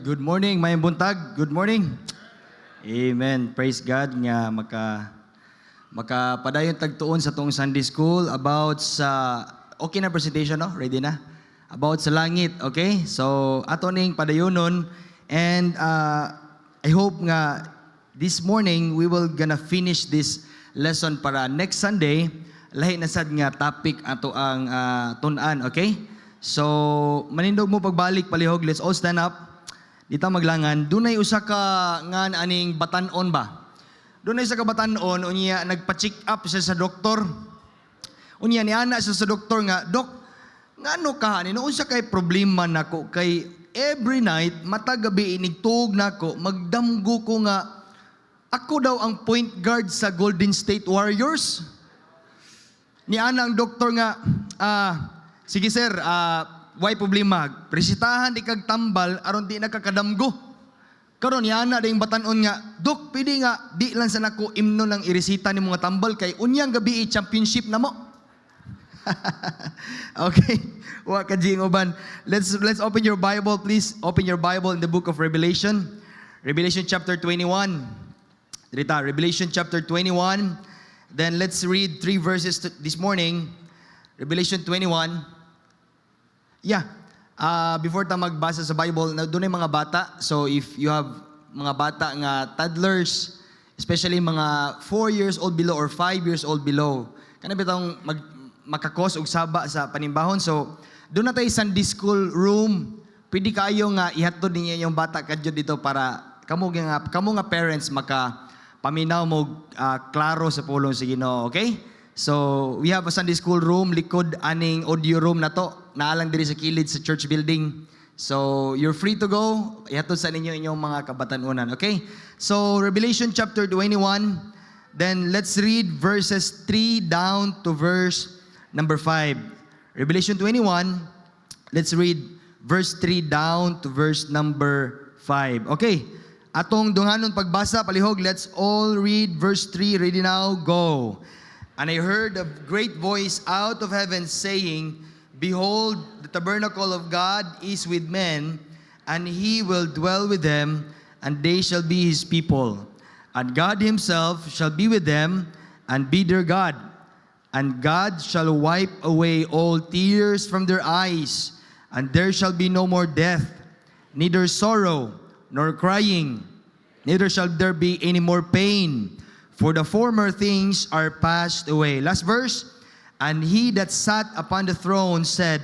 Good morning, mayang buntag. Good morning. Amen. Praise God nga makapadayon tagtuon sa tong Sunday School about sa okay na presentation, no? Ready na? About sa langit, okay? So ato ning padayonon, and I hope nga this morning we will gonna finish this lesson para next Sunday lahi na sad nga topic ato ang tun-an, okay? So manindog mo pagbalik palihog, let's all stand up. Dita maglangan, dunay usa ka nga aning batan-on ba? Dunay usa ka batan-on unya nagpa-check up siya sa doktor. Unya ni ana siya sa doktor nga, "Dok, ngano ka ni unsa kay problema nako kay every night matag gabi inigtug nako magdamgo ko nga ako daw ang point guard sa Golden State Warriors." Ni ana ang doktor nga, sige sir, why problema? Presitahan di kag tambal aron di nakakadamgo. Karon yana ding batan-on nga, "Dok, pwede nga di lang sa nako imno ng iresita ni mga tambal kay unyang gabi championship na mo." Okay. Wa ka jing uban. Let's open your Bible, please. Open your Bible in the book of Revelation. Revelation chapter 21. Dita, Revelation chapter 21. Then let's read 3 verses this morning. Revelation 21. Yeah. Before ta magbasa sa Bible, doon ay mga bata. So if you have mga bata nga toddlers, especially mga 4 years old below or 5 years old below, kana bitong makakos og saba sa panimbahon. So doon na tayo Sunday school room. Pwede kayo nga ihatod ninyo yung bata kadyo dito para kamo nga parents paminaw mo klaro sa pulong sa Ginoo, okay? So, we have a Sunday school room, likod aning audio room na to, naalang diri sa kilid sa church building. So, you're free to go. Ihatod sa ninyo inyong mga kabatanunan, okay? So, Revelation chapter 21, then let's read verses 3 down to verse number 5. Revelation 21, let's read verse 3 down to verse number 5. Okay. Atong dunganon pagbasa, palihog, let's all read verse 3. Ready now, go. "And I heard a great voice out of heaven saying, Behold, the tabernacle of God is with men, and He will dwell with them, and they shall be His people. And God Himself shall be with them, and be their God. And God shall wipe away all tears from their eyes, and there shall be no more death, neither sorrow, nor crying, neither shall there be any more pain, for the former things are passed away." Last verse. "And he that sat upon the throne said,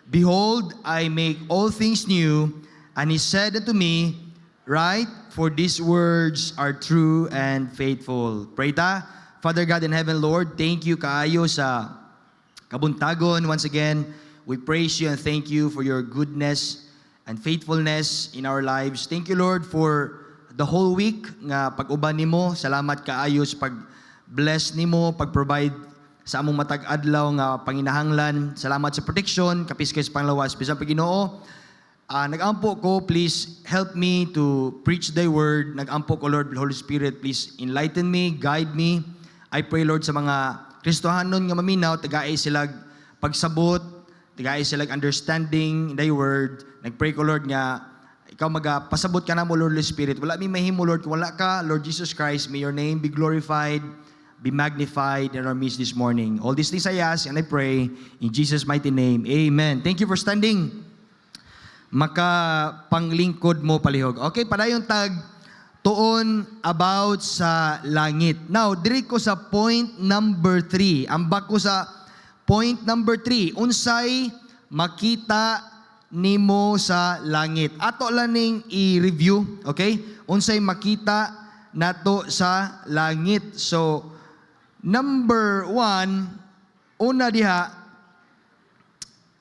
Behold, I make all things new. And he said unto me, Write, for these words are true and faithful." Pray ta. Father God in heaven, Lord, thank you kaayo sa kabuntagon. Once again, we praise you and thank you for your goodness and faithfulness in our lives. Thank you, Lord, for the whole week nga pag-uban nimo. Salamat kaayo sa pag-bless nimo, pag-provide sa among matag adlaw nga panginahanglan. Salamat sa protection, kapiskay sa panglawas. Bisan pa Ginoo, nag-ampo ko, please help me to preach thy word. Nag-ampo ko, Lord, Holy Spirit, please enlighten me, guide me. I pray, Lord, sa mga Kristohanon nga maminaw, tagaay sila pagsabot, tagaay sila understanding thy word. Nagpray ko, Lord, nga ikaw magpasabot ka na mo, Lord, Holy Spirit. Wala mi mahimo, Lord, kung wala ka, Lord Jesus Christ. May your name be glorified, be magnified in our midst this morning. All these things I ask and I pray in Jesus' mighty name. Amen. Thank you for standing. Makapanglingkod mo palihog. Okay, padayon tag tuon about sa langit. Now, diri ko sa point number 3. Ambak ko sa point number 3. Unsay makita nimo sa langit. Ato laning i-review, okay? Unsay makita nato sa langit. So, number 1, una diha,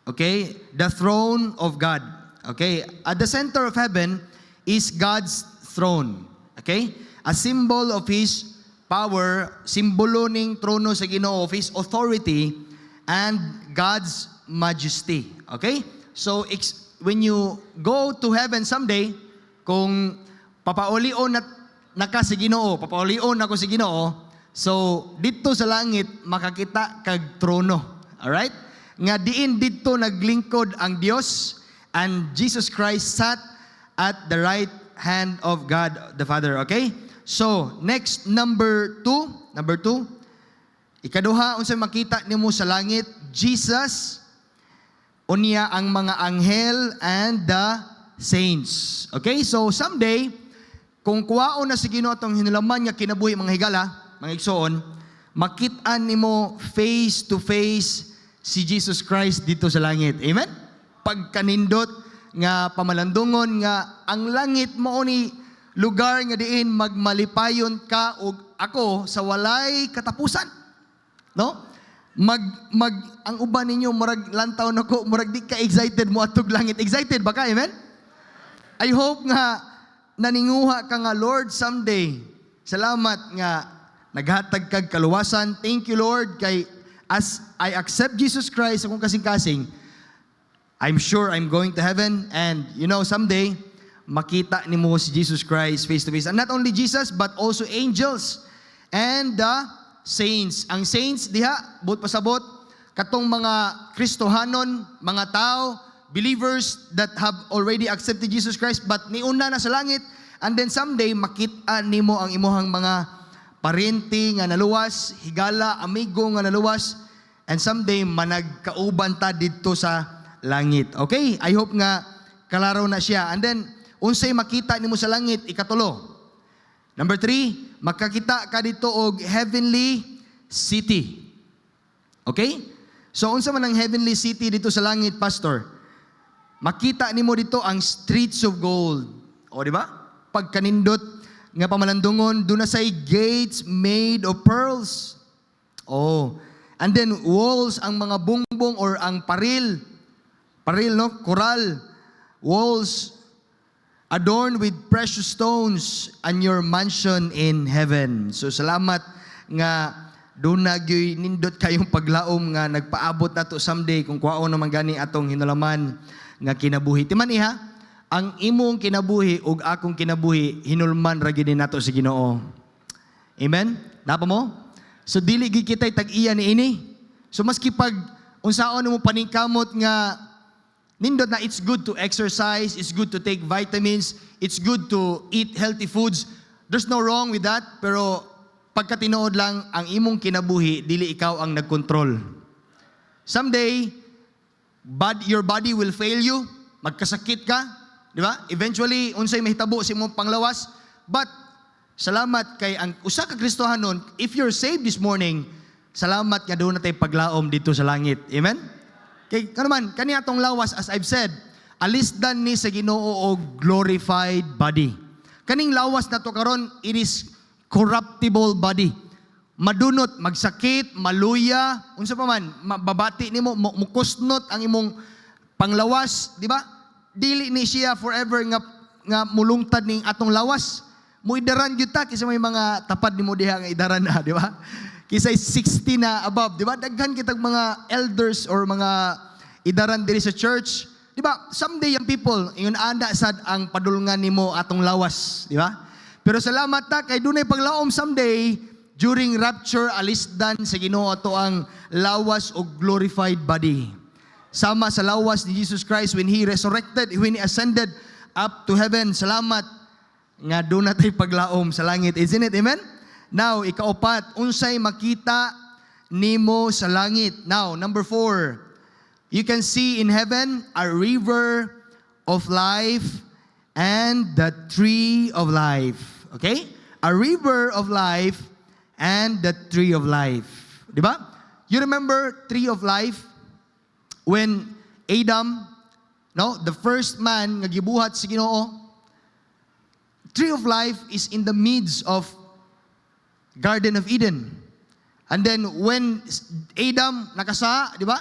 okay, the throne of God. Okay, at the center of heaven is God's throne. Okay, a symbol of His power, simbolo ning trono sa Ginoo, of His authority and God's majesty. Okay, so when you go to heaven someday, kung papaulion naka si Ginoo, papaulion ako si Ginoo, so dito sa langit makakita kag trono. Alright? Nga diin dito naglingkod ang Dios, and Jesus Christ sat at the right hand of God the Father. Okay? So, next, number two. Ikaduha, unsay makita nimo sa langit, Jesus, unya ang mga anghel and the saints. Okay? So, someday, kung kuwaon na si Ginoo atong hinulaman nga kinabuhi mga higala, mga igsoon, makita nimo face to face si Jesus Christ dito sa langit. Amen? Pagkanindot nga pamalandungon nga ang langit mao ni lugar nga diin magmalipayon ka og ako sa walay katapusan. No? Ang uban ninyo murag lantaw nako, murag di ka excited mo atog langit. Excited ba ka? Amen? I hope nga naninguha ka nga, Lord, someday. Salamat nga naghatag kag kaluwasan. Thank you, Lord, kay as I accept Jesus Christ akong kasing-kasing, I'm sure I'm going to heaven, and someday makita nimo si Jesus Christ face to face. And not only Jesus, but also angels and the saints. Ang saints diha, buot pasabot, katong mga Kristohanon, mga tao, believers that have already accepted Jesus Christ, but niuna na sa langit, and then someday makita nimo ang imuhang mga parente nga naluwas, higala, amigo nga naluwas, and someday managkauban ta dito sa langit. Okay? I hope nga kalaro na siya. And then, unsay makita nimo sa langit, ikatulo. Number 3, makakita ka dito og heavenly city. Okay? So, unsa man ang heavenly city dito sa langit, Pastor? Makita nimo dito ang streets of gold. O, di ba? Pagkanindot nga pamalandungon, doon na say gates made of pearls. Oh. And then walls, ang mga bungbong or ang paril, no? Coral. Walls adorned with precious stones and your mansion in heaven. So salamat nga doon na nindot kayong paglaom nga nagpaabot nato someday kung kwaon naman gani atong hinulaman nga kinabuhi. Timan iha, ang imong kinabuhi ug akong kinabuhi hinulman ra gyud nato sa Ginoo. Amen? Napa mo? So dili gid kitay tag-iya niini. So maski pag unsaon mo paningkamot nga nindot na it's good to exercise, it's good to take vitamins, it's good to eat healthy foods. There's no wrong with that, pero pagkatinuod lang ang imong kinabuhi dili ikaw ang nagkontrol. Someday your body will fail you, magkasakit ka, di ba? Eventually unsay mahitabo sa imong panglawas, but salamat kay ang usa ka Kristohanon, if you're saved this morning, salamat nga doon na tayo paglaom dito sa langit. Amen? Kay kanuman, kani atong lawas, as I've said, alisdan ni sa Ginoo og glorified body. Kaning lawas na to karon, it is corruptible body. Madunot, magsakit, maluya, unsa pa man, mababati nimo, mukusnot ang imong panglawas, di ba? Dili ni siya forever nga mulungtad ning atong lawas. Muidaran gyud ta kasi may mga tapad nimo diha nga idaran na, di ba? Kisay 60 na above, di ba? Daghan kitag mga elders or mga idaran diri sa church. Di ba? Someday yung people, yun anda sad ang padulngan nimo atong lawas, di ba? Pero salamat ta kay dunay paglaom someday during rapture alisdan sa Ginoo ato ang lawas o glorified body. Sama sa lawas ni Jesus Christ when He resurrected, when He ascended up to heaven. Salamat nga doon natin paglaom sa langit. Isn't it? Amen? Now, ikaapat, unsay makita nimo sa langit. Now, number 4, you can see in heaven a river of life and the tree of life. Okay? A river of life and the tree of life. Di ba? You remember tree of life? When Adam, the first man nga gibuhat sa Ginoo, tree of life is in the midst of Garden of Eden. And then when Adam nakasa, di ba?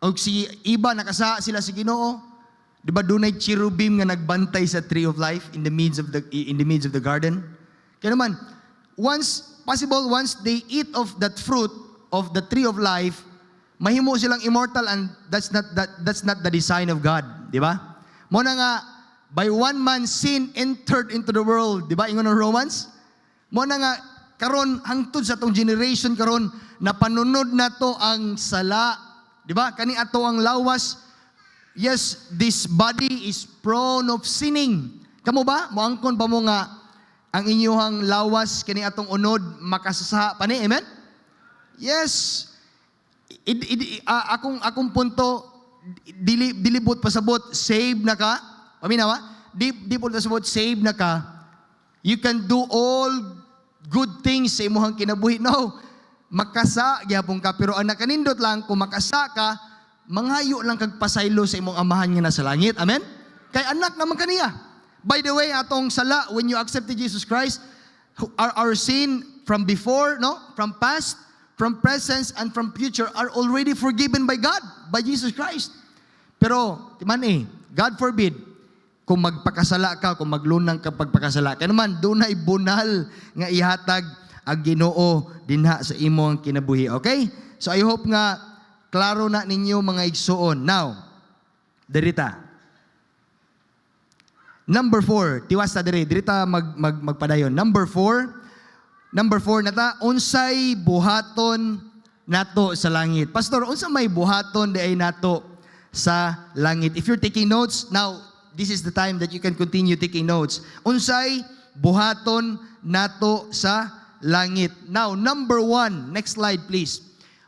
O si Eva nakasa sila sa Ginoo, di ba dunay cherubim nga nagbantay sa tree of life in the midst of the garden? Kaya naman, once they eat of that fruit of the tree of life, mahimo silang immortal, and that's not the design of God, di ba? Mo na nga by one man sin entered into the world, di ba? Ingon ng Romans. Mo na nga karon hangtod sa tong generation karon napanunod nato ang sala, di ba? Kani ato ang lawas. Yes, this body is prone of sinning. Kamo ba? Moangkon pa mo nga ang inyuhang lawas kini atong unod makasasaha pa ni. Amen? Yes. Akong punto, dilibot pasabot, save na ka. Paminawa? Dilibot pasabot, save na ka. You can do all good things sa imuhang kinabuhi. No. Makasa, gyapon ka. Pero ang nakanindot lang, kung makasa ka, manghayo lang kagpasaylo sa imong amahan nga nasa langit. Amen? Kay anak naman kaniya. By the way, atong sala, when you accepted Jesus Christ, our sin from before, no? From past, from present, and from future are already forgiven by God, by Jesus Christ. Pero, timan God forbid, kung magpakasala ka, kung maglunang ka pagpakasala ka naman, doon na ibunal nga ihatag ang Ginoo dinha sa imong kinabuhi. Okay? So I hope nga klaro na ninyo mga igsuon. Now, derita. Number 4, tiwas ta diri, dirita magpadayon. Number 4 nata, unsay buhaton nato sa langit. Pastor, unsa may buhaton di ay nato sa langit? If you're taking notes, now this is the time that you can continue taking notes. Unsay buhaton nato sa langit. Now, number 1, next slide please.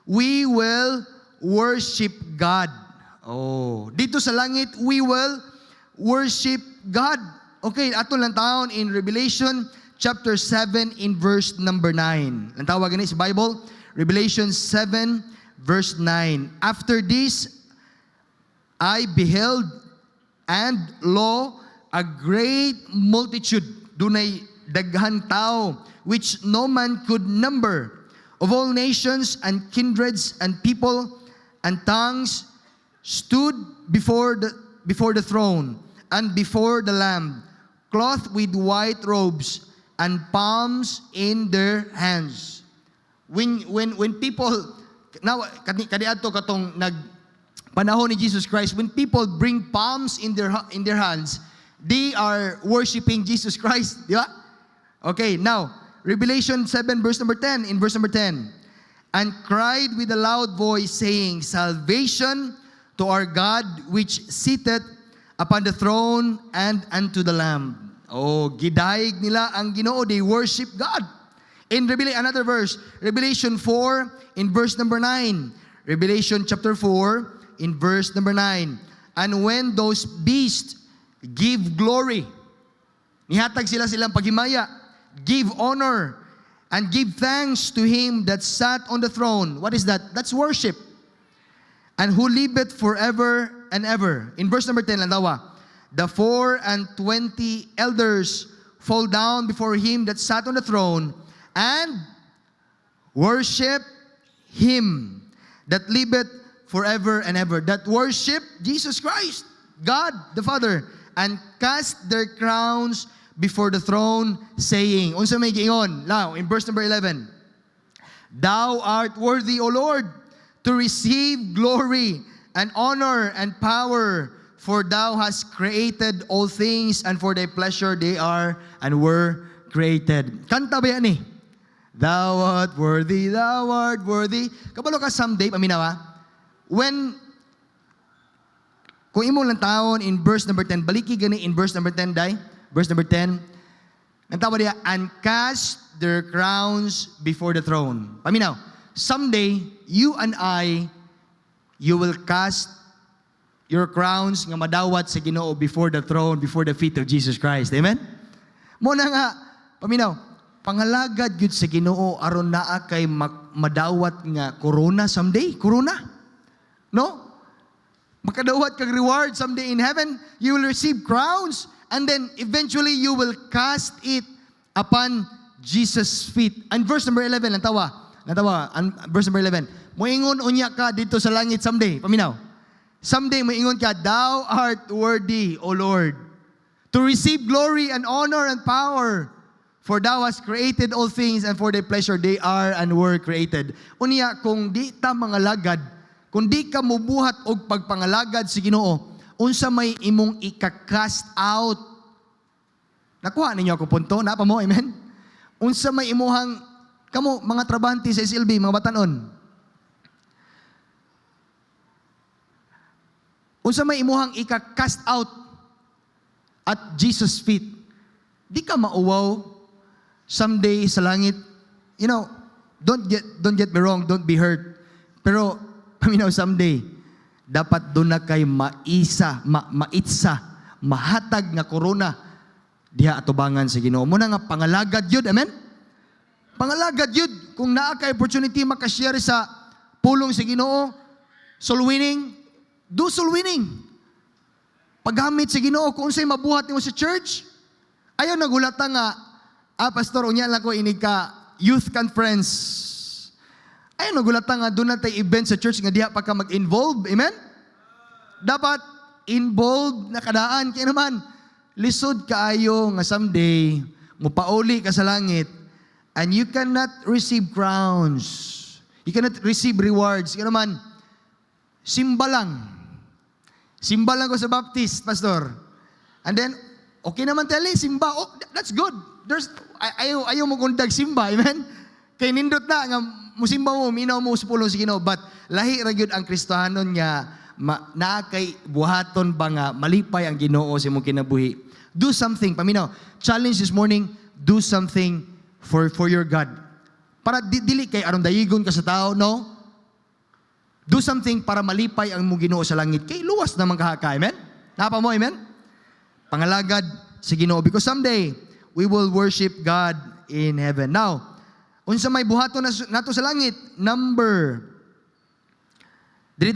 We will worship God. Oh, dito sa langit, we will worship God. Okay, ato lang taon in Revelation chapter 7 in verse number 9. Ang tawag ni sa Bible, Revelation 7 verse 9. After this, I beheld, and lo, a great multitude, dunay daghan tao, which no man could number, of all nations and kindreds and people and tongues, stood before the throne and before the Lamb, clothed with white robes and palms in their hands. When people, now kadiadto katong panahon ni Jesus Christ, when people bring palms in their hands, they are worshiping Jesus Christ, di ba? Okay, now Revelation 7 verse number 10, in verse number 10, and cried with a loud voice, saying, Salvation to our God which sitteth upon the throne and unto the Lamb. Oh, gidayeg nila ang Ginoo, they worship God. In another verse, Revelation 4 in verse number 9. Revelation chapter 4 in verse number 9. And when those beasts give glory, nihatag silang paghimaya, give honor, and give thanks to him that sat on the throne. What is that? That's worship. And who liveth forever and ever. In verse number 10, landawa, the 24 elders fall down before him that sat on the throne, and worship him that liveth forever and ever. That worship Jesus Christ, God the Father, and cast their crowns before the throne, saying, unsa may giingon? Now, in verse number 11, Thou art worthy, O Lord, to receive glory and honor and power, for Thou hast created all things, and for Thy pleasure they are and were created. Kanta ba yan eh? Thou art worthy, Thou art worthy. Kabalo ka someday, paminawa, kung imo lang taon in verse number 10, baliki gani in verse number 10, day. Verse number 10, ang tawag niya, and cast their crowns before the throne. Paminaw, someday, you and I, you will cast your crowns nga madawat sa Ginoo before the throne, before the feet of Jesus Christ. Amen? Muna nga, paminaw, pangalagad yun sa Ginoo aron naa kay madawat nga corona someday. Corona? No? Makadawat kag reward someday in heaven. You will receive crowns. And then, eventually, you will cast it upon Jesus' feet. And verse number 11, nantawa, verse number 11, moingon unya ka dito sa langit someday. Paminaw. Someday, moingon ka, Thou art worthy, O Lord, to receive glory and honor and power, for Thou hast created all things, and for Thy pleasure they are and were created. Unya, kung di ta mga lagad, kung di ka mubuhat og pagpangalagad sa Ginoo, unsa may imong ika-cast out. Nakuha ninyo ako punto, napa mo, amen? Unsa may imuhang, kamo, mga trabahante sa SLB, mga batanon. Unsa may imuhang ika-cast out. at Jesus' feet, di ka mauwaw someday sa langit. You know, don't get me wrong, don't be hurt. Pero, paminaw, someday, dapat doon na kay maitsa, mahatag nga korona diha atubangan sa Ginoo. Muna nga pangalagad yun, amen? Pangalagad yun. Kung naa kay opportunity makashare sa pulong sa Ginoo, soul winning, do soul winning. Paghamit sa Ginoo, kung sa'y mabuhat nimo sa church, ayaw nagulata nga, pastor, unya lang ko inig ka youth conference. Ayaw nagulata nga, doon natin event sa church nga diha pa ka mag-involve, amen? Dapat involved na kadaan. Kaya naman, lisod kaayo nga someday, mupauli ka sa langit, and you cannot receive crowns. You cannot receive rewards. Kaya naman, simba lang. Simba lang ko sa Baptist, pastor. And then, okay naman tali, simba. Oh, that's good. Ayaw mo kundag simba, amen? Kay nindot na, nga musimba mo, minaw mo sa pulong sa Ginoo. But, lahi ra gyud ang Kristohanon nga, na kay buhaton ba nga, malipay ang Ginoo sa imong kinabuhi. Do something, paminaw. Challenge this morning, do something for your God. Para dili kay aron dayigon ka sa tao, no? Do something para malipay ang mong Ginoo sa langit. Kay luwas naman kahaka, amen? Napa mo, amen? Pangalagad sa Ginoo. Because someday, we will worship God in heaven. Now, unsa may buhaton nato sa langit? Number 2.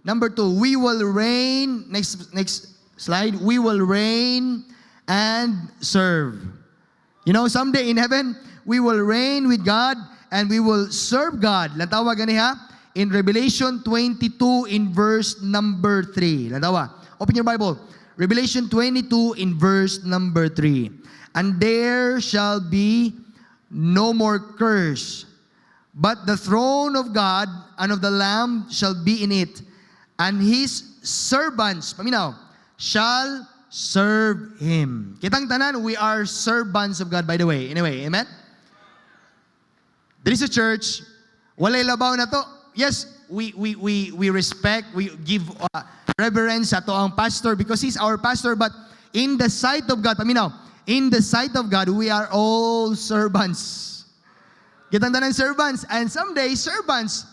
Number 2, we will reign. Next slide. We will reign and serve. You know, someday in heaven, we will reign with God and we will serve God. Lantawa gani ha? In Revelation 22 in verse number 3. Lantawa. Open your Bible. Revelation 22 in verse number 3. And there shall be no more curse, but the throne of God and of the Lamb shall be in it, and His servants, paminaw, shall serve Him. Kitang tanan, we are servants of God, by the way. Anyway, amen? There is a church, walay labaw na to. Yes, we respect, we give reverence ato ang pastor because he's our pastor, but in the sight of God, paminaw, in the sight of God, we are all servants. Kitang tanan servants, and someday servants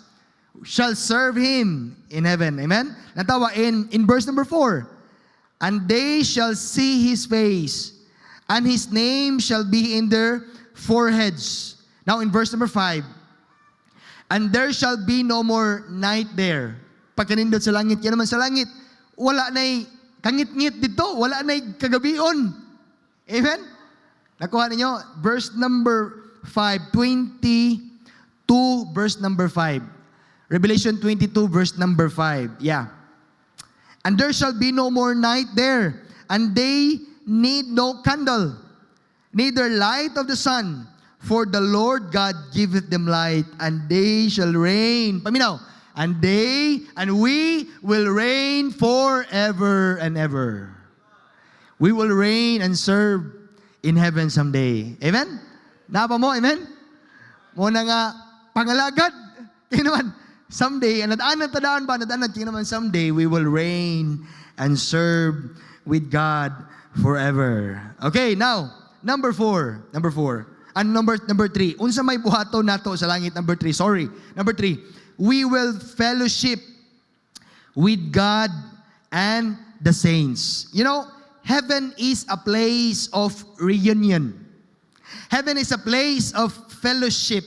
shall serve Him in heaven. Amen? Natawa in verse number 4. And they shall see His face, and His name shall be in their foreheads. Now in verse number 5. And there shall be no more night there. Pagkanindot sa langit, yan naman sa langit, wala na'y kangit-ngit dito, wala na'y kagabion. Amen? Nakuha ninyo? Verse number 5, 22 verse number 5. Revelation 22 verse number 5. Yeah. And there shall be no more night there, and they need no candle, neither light of the sun, for the Lord God giveth them light, and they shall reign. Paminaw. And they and we will reign forever and ever. We will reign and serve in heaven someday. Amen? Napa mo, amen? Muna nga, pangalagad. Kaya naman, someday, nadaan ba? Kaya naman, someday, we will reign and serve with God forever. Okay, now, number 4. And number 3. Unsa may buhato nato sa langit, number 3. Sorry. Number 3. We will fellowship with God and the saints. You know, heaven is a place of reunion. Heaven is a place of fellowship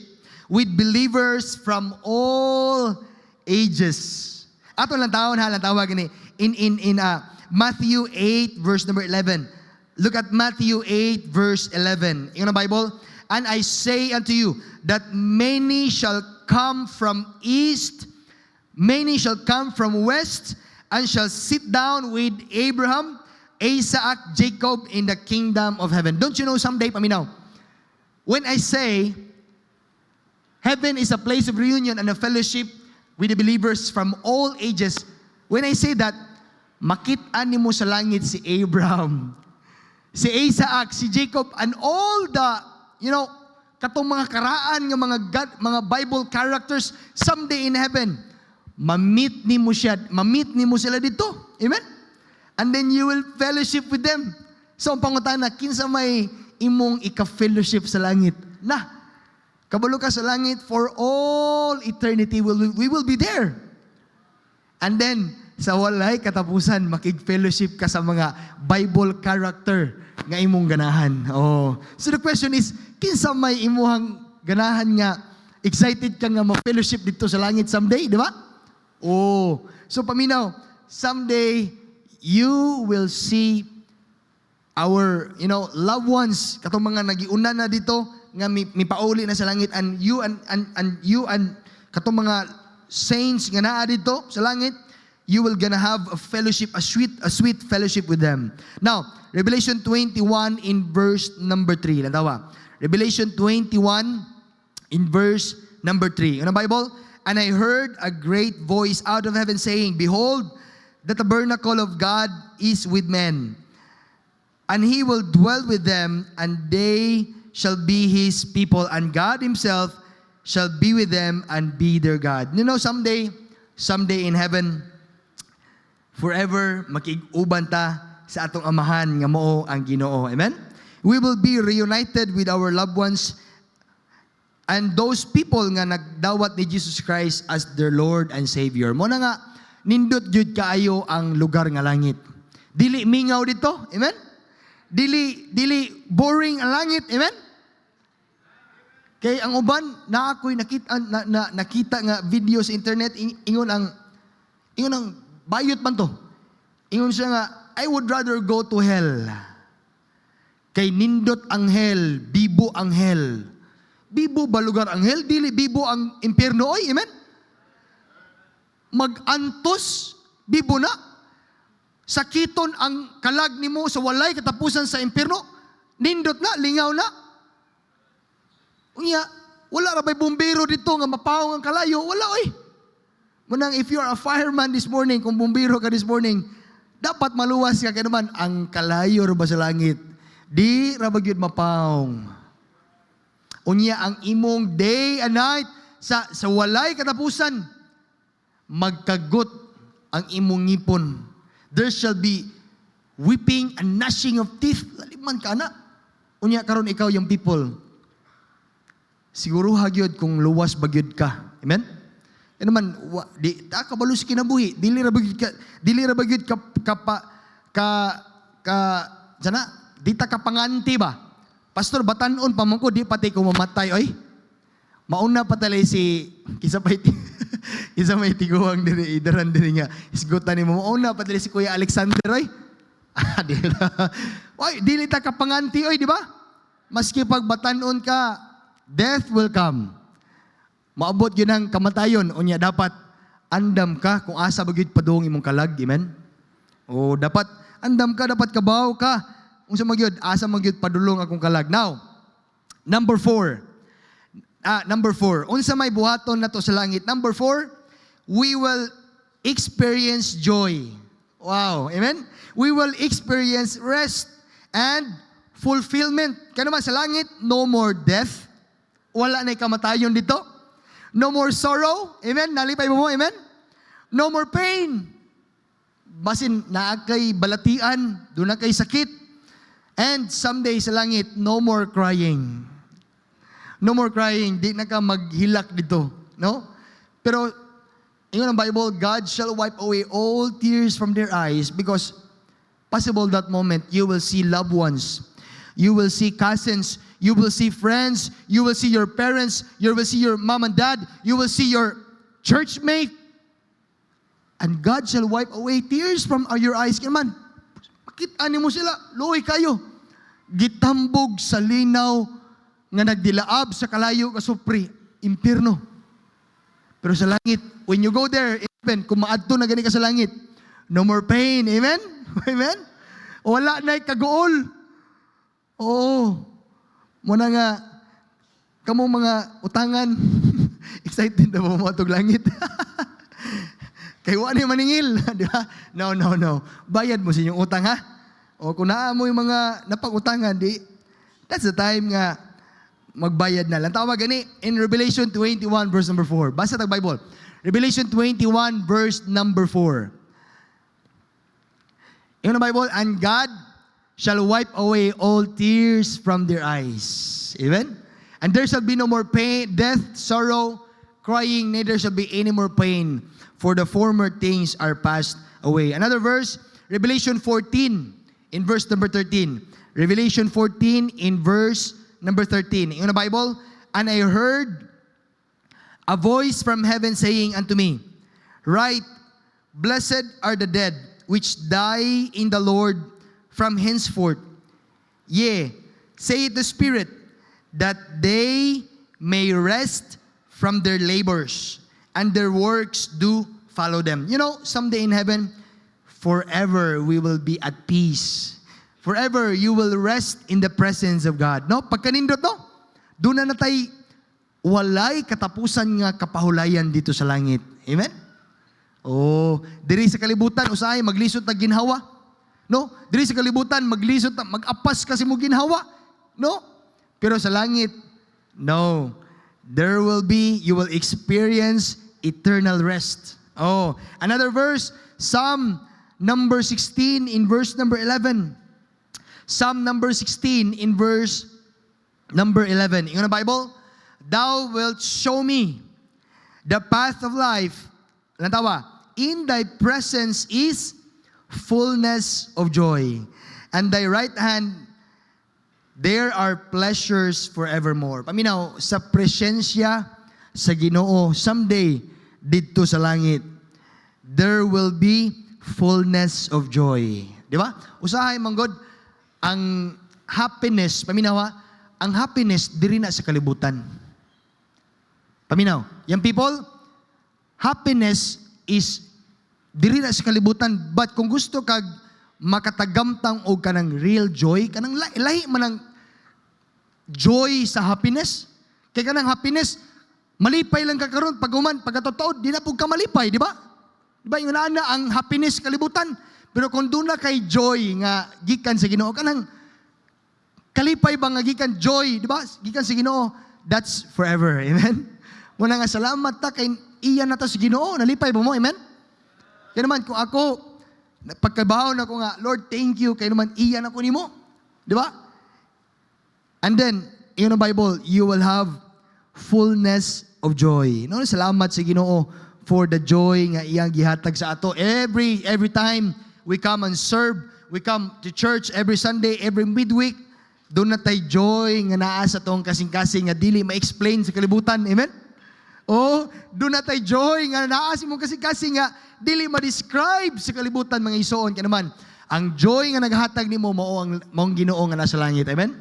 with believers from all ages. Ato lang taon ha, lang tawag ni in Matthew 8 verse number 11. Look at Matthew 8 verse 11. In the Bible, and I say unto you that many shall come from east, many shall come from west, and shall sit down with Abraham, Isaac, Jacob in the kingdom of heaven. Don't you know someday, paminaw, when I say heaven is a place of reunion and a fellowship with the believers from all ages, when I say that, makit-an nimo sa langit si Abraham, si Isaac, si Jacob, and all the, katong mga karaan ng mga Bible characters someday in heaven, mamit ni mo sila dito. Amen? And then you will fellowship with them. So, ang pangutana, kinsa may imong ika-fellowship sa langit? Na, kabalo ka sa langit for all eternity, we will be there. And then, sa walay katapusan, makig-fellowship ka sa mga Bible character nga imong ganahan. Oh. So the question is, kinsa may imuhang ganahan nga, excited ka nga ma-fellowship dito sa langit someday, di ba? Oh. So paminaw, someday, you will see our, loved ones, katong mga nagiuna na dito, nga mipauli na sa langit, and you and katong mga saints nga naa dito sa langit, you will gonna have a fellowship, a sweet fellowship with them. Now, Revelation 21 in verse number 3. Natawa. Revelation 21 in verse number 3. In the Bible, and I heard a great voice out of heaven saying, Behold, the tabernacle of God is with men, and He will dwell with them, and they shall be His people, and God Himself shall be with them and be their God. Someday in heaven, forever makig-uban ta sa atong amahan nga mao ang Ginoo. Amen? We will be reunited with our loved ones and those people nga nagdawat ni Jesus Christ as their Lord and Savior. Mo na nga, nindot jud kaayo ang lugar nga langit. Dili mingaw dito. Amen? Dili boring ang langit. Amen? Kay ang uban na ako'y nakita nga video sa internet, ingon ang bayot man to. Ingon siya nga, I would rather go to hell. Kay nindot ang hell, bibo ang hell. Bibo ba lugar ang hell? Dili bibo ang impyerno. Oy, amen? Mag-antos, bibo na. Sakiton ang kalag nimo sa walay katapusan sa impyerno. Nindot na, lingaw na. Unya, wala ra bay bumbero dito nga mapawong ang kalayo. Wala, oy. Munang if you are a fireman this morning, kung bumbiro ka this morning, dapat maluwas ka kaya naman, ang kalayo ba sa langit? Di rabagyod mapawong. Unya ang imong day and night sa walay katapusan, magkagot ang imong ngipon. There shall be weeping and gnashing of teeth. Laliman ka na. Unya karon ikaw yung people. Siguro hagyod kung luwas bagyod ka. Amen? Ano man, di kabalo sa kinabuhi, dili ra bagyud sana, di ta kapanganti ba? Pastor, batanon pa man ko, di pati ko mamatay, oy. Mauna pa talay si kisa may tiguang diri idaran diri nga. Isgutan nimo, mauna pa talay si Kuya Alexander, oy. Oy, dili ta kapanganti, oy, di ba? Maski pag batanon ka, death will come. Maabot yun ang kamatayon. O niya, dapat andam ka kung asa bagid padung imong kalag. Amen? O dapat andam ka, dapat kabaw ka. Kung sa magyod, asa magyod padulong akong kalag. Now, number 4. Unsa may buhaton na to sa langit. Number 4, we will experience joy. Wow. Amen? We will experience rest and fulfillment. Kaya naman sa langit, no more death. Wala na'y kamatayon dito. No more sorrow. Amen? Nalipay mo, amen? No more pain. Basin, naakay balatian, doon na kay sakit. And someday sa langit, no more crying. No more crying. Di na ka maghilak dito. No? Pero, ingon ang Bible, God shall wipe away all tears from their eyes because possible that moment, you will see loved ones. You will see cousins. You will see friends. You will see your parents. You will see your mom and dad. You will see your church mate. And God shall wipe away tears from your eyes. Kaya man, makita mo sila, luoy kayo. Gitambog sa linaw nga nagdilaab sa kalayo kasupri, impirno. Pero sa langit, when you go there, even kung maadto na gani ka sa langit, no more pain. Amen? Amen? Wala na'y kagool. Oo. Muna nga, kamong mga utangan, excited na mo matog langit. Kay wala maningil. Di ba? No. Bayad mo sa inyong utang, ha? O kung naa mo yung mga napag-utangan, that's the time nga magbayad na lang. Tawag gani, in Revelation 21 verse number 4. Basa tag Bible. Revelation 21 verse number 4. In the Bible, and God shall wipe away all tears from their eyes. Amen? And there shall be no more pain, death, sorrow, crying, neither shall be any more pain, for the former things are passed away. Another verse, Revelation 14, in verse number 13. Revelation 14, in verse number 13. In the Bible, and I heard a voice from heaven saying unto me, Write, blessed are the dead, which die in the Lord from henceforth. Yea, saith the Spirit, that they may rest from their labors, and their works do follow them. You know, someday in heaven, forever we will be at peace. Forever you will rest in the presence of God. No? Pagkanindot, no? Doon na natay walay katapusan nga kapahulayan dito sa langit. Amen? Oh, diri sa kalibutan, usahay, maglisod na ginhawa. No? Diri sa kalibutan, maglisod na, mag-apas kasi mo ginhawa. No? Pero sa langit, no. There will be, you will experience eternal rest. Oh, another verse, Psalm number 16 in verse number 11. Psalm number 16 in verse number 11. In the Bible, Thou wilt show me the path of life. Lantawa, in thy presence is fullness of joy, and thy right hand there are pleasures forevermore. Paminaw, sa presensya sa Ginoo, someday, dito sa langit, there will be fullness of joy. Di ba? Usahay, manggod, ang happiness, paminawa, ang happiness, diri na sa kalibutan. Paminaw, yung people, happiness is diri na sa kalibutan, but kung gusto kag makatagamtang o kanang real joy, kanang lahi man ang joy sa happiness, kay kanang happiness, malipay lang ka karon pag human, pagkatotoo, di na po ka malipay, di ba? Di ba, yung naana ang happiness sa kalibutan, pero kung doon na kay joy nga gikan sa Ginoo, kanang kalipay ba nga gikan joy, di ba? Gikan sa Ginoo, that's forever, amen? Muna nga salamat ta kay iyan na ta sa Ginoo, nalipay ba mo, amen? Kaya naman, kung ako, pagkabahaw na ko nga, Lord, thank you, kaya naman iyan ako nimo, di ba? And then, in the Bible, you will have fullness of joy. No, salamat sa Ginoo for the joy nga iyang gihatag sa ato. Every time we come and serve, we come to church every Sunday, every midweek, doon na tayo joy nga naa sa tong kasing-kasing nga dili ma-explain sa kalibutan. Amen? Oh, doon na tayo joy nga naa sa mong kasing-kasing nga dili ma-describe sa kalibutan mga isoon. Kaya naman, ang joy nga naghatag nimo mao ang mong Ginoo nga nasa langit. Amen?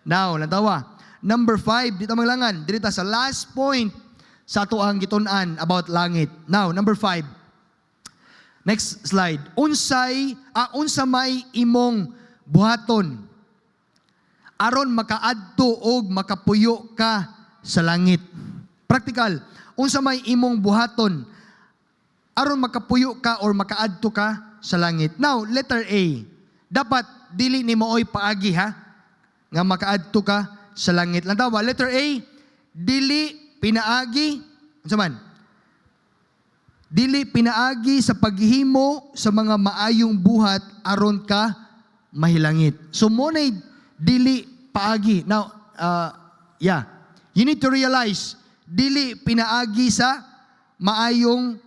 Now, lantawa. Number 5, dito maglangan. Dito sa last point sa ato ang gitun-an about langit. Now, number 5. Next slide. Unsa may imong buhaton aron makaadto og makapuyo ka sa langit. Practical. Unsa may imong buhaton aron makapuyo ka or makaadto ka sa langit. Now, letter A. Dapat dili nimo oy paagi ha nga makaadto ka sa langit. Lantawa, letter A, dili pinaagi, unsa man? Dili pinaagi sa paghimo sa mga maayong buhat aron ka mahilangit. So monay dili paagi. Now, you need to realize, dili pinaagi sa maayong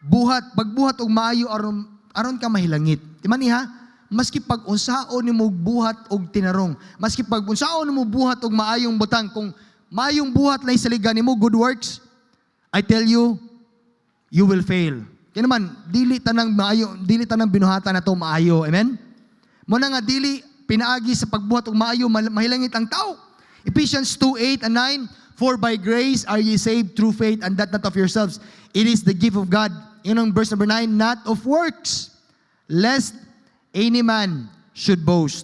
buhat, pagbuhat og maayo aron ka mahilangit. Di man ha? Maski pag unsaon nimo buhat og tinarong, maski pag unsaon nimo buhat og maayong butang, kung maayong buhat lang sa liga nimo good works, I tell you, you will fail. Kaya naman dili tanang maayo, dili tanang binuhatan nato maayo. Amen? Mo na nga dili pinaagi sa pagbuhat og maayo mahilangit ang tao. Ephesians 2:8 and 9, for by grace are ye saved through faith, and that not of yourselves, it is the gift of God. Yun ang verse number 9, not of works, lest any man should boast.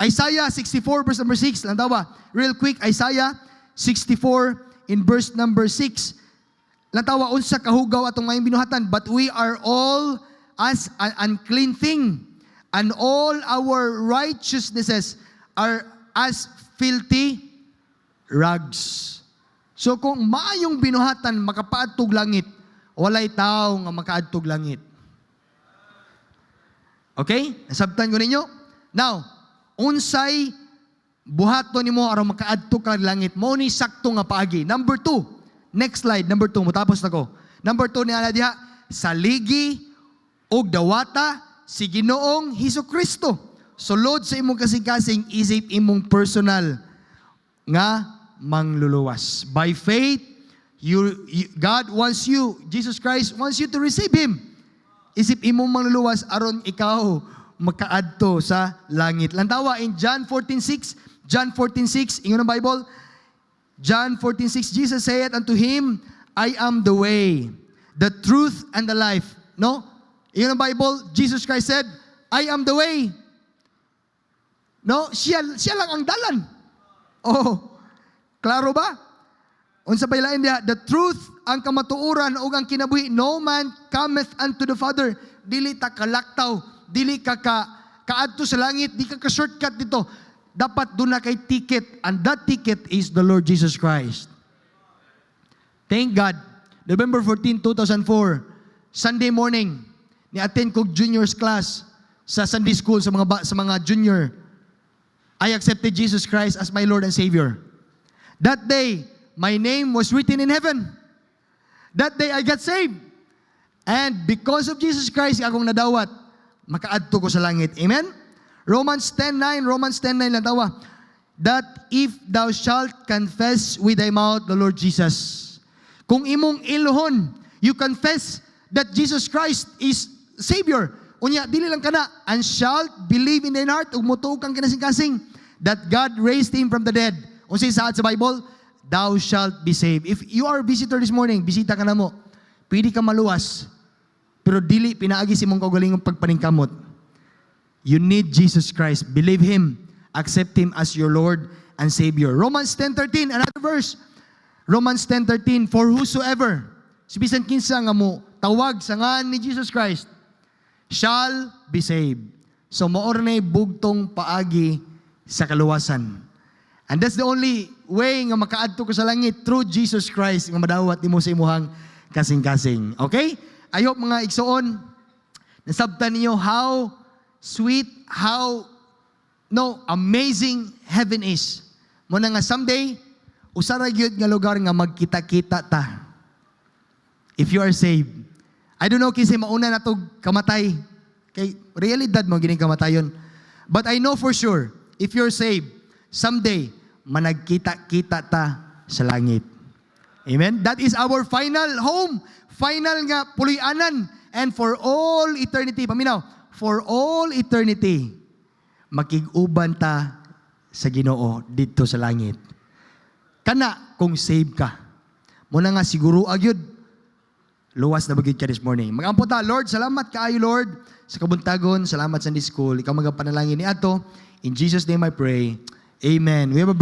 Isaiah 64 verse number 6. Lantawa, real quick, Isaiah 64 in verse number 6. Lantawa, unsa kahugaw atong mayong binuhatan, but we are all as an unclean thing, and all our righteousnesses are as filthy rags. So kung maayong binuhatan makapaadtog langit, walay tao nga makaadtog langit. Okay? Nasabtan ko ninyo? Now, unsay buhaton nimo aron makaadto ka langit, mo ni sakto nga paagi. Number 2. Next slide, number 2. Mutapos na ko. Number 2 ni ana diha, saligi og dawata si Ginoong Hesukristo. Sulod sa imong kasing-kasing isip imong personal nga mangluluwas. By faith, God wants you, Jesus Christ wants you to receive Him. Isip imong mangluluwas aron ikaw makaadto sa langit. Lantawa in John 14:6, John 14:6, ingon ang Bible. John 14:6, Jesus said unto him, I am the way, the truth, and the life. No? Ingon ang Bible, Jesus Christ said, I am the way. No? Siya lang ang dalan. Oh, klaro ba? Unsa pa ilain diha? The truth, ang kamatuoran ug ang kinabuhi, no man cometh unto the Father. Dili ta kalaktaw, dili ka kaadto sa langit, di ka shortcut dito. Dapat doon na kay ticket, and that ticket is the Lord Jesus Christ. Thank God. November 14, 2004, Sunday morning, ni-attend ko juniors class sa Sunday school sa mga junior. I accepted Jesus Christ as my Lord and Savior. That day, my name was written in heaven. That day, I got saved. And because of Jesus Christ, akong nadawat, makaadto ko sa langit. Amen? Romans 10:9 lang tawa. That if thou shalt confess with thy mouth the Lord Jesus. Kung imong iluhon, you confess that Jesus Christ is Savior. Unya, dili lang kana, and shalt believe in thine heart, ug motuog kang kinasing-kasing, that God raised Him from the dead. Unsay saad sa Bible? Thou shalt be saved. If you are a visitor this morning, bisita ka na mo, pwede ka maluwas, pero dili pinaagi si mong kaugalingong pagpaningkamot. You need Jesus Christ. Believe Him. Accept Him as your Lord and Savior. Romans 10:13, another verse. Romans 10:13, for whosoever, si bisan kinsa nga mo tawag sa ngalan ni Jesus Christ, shall be saved. So maor na bugtong paagi sa kaluwasan. And that's the only way nga makaadto ko sa langit, through Jesus Christ nga madawat nimo sa imuhang kasing-kasing. Okay? I hope mga igsoon, nasabtan niyo how sweet, how amazing heaven is. Muna nga someday, usara gyud nga lugar nga magkita-kita ta. If you are saved. I don't know kasi mauna na to kamatay. Kay realidad mo gining kamatayon. But I know for sure, if you're saved, someday managkita-kita ta sa langit. Amen? That is our final home. Final nga puloy-anan. And for all eternity, paminaw, for all eternity, makig-uban ta sa Ginoo dito sa langit. Kana kung save ka. Muna nga siguro agyud, luwas na bagid ka this morning. Magampo ta, Lord, salamat kaayo Lord sa kabuntagon, salamat sa Sunday school. Ikaw magapanalangin ni ato. In Jesus' name I pray. Amen. We have a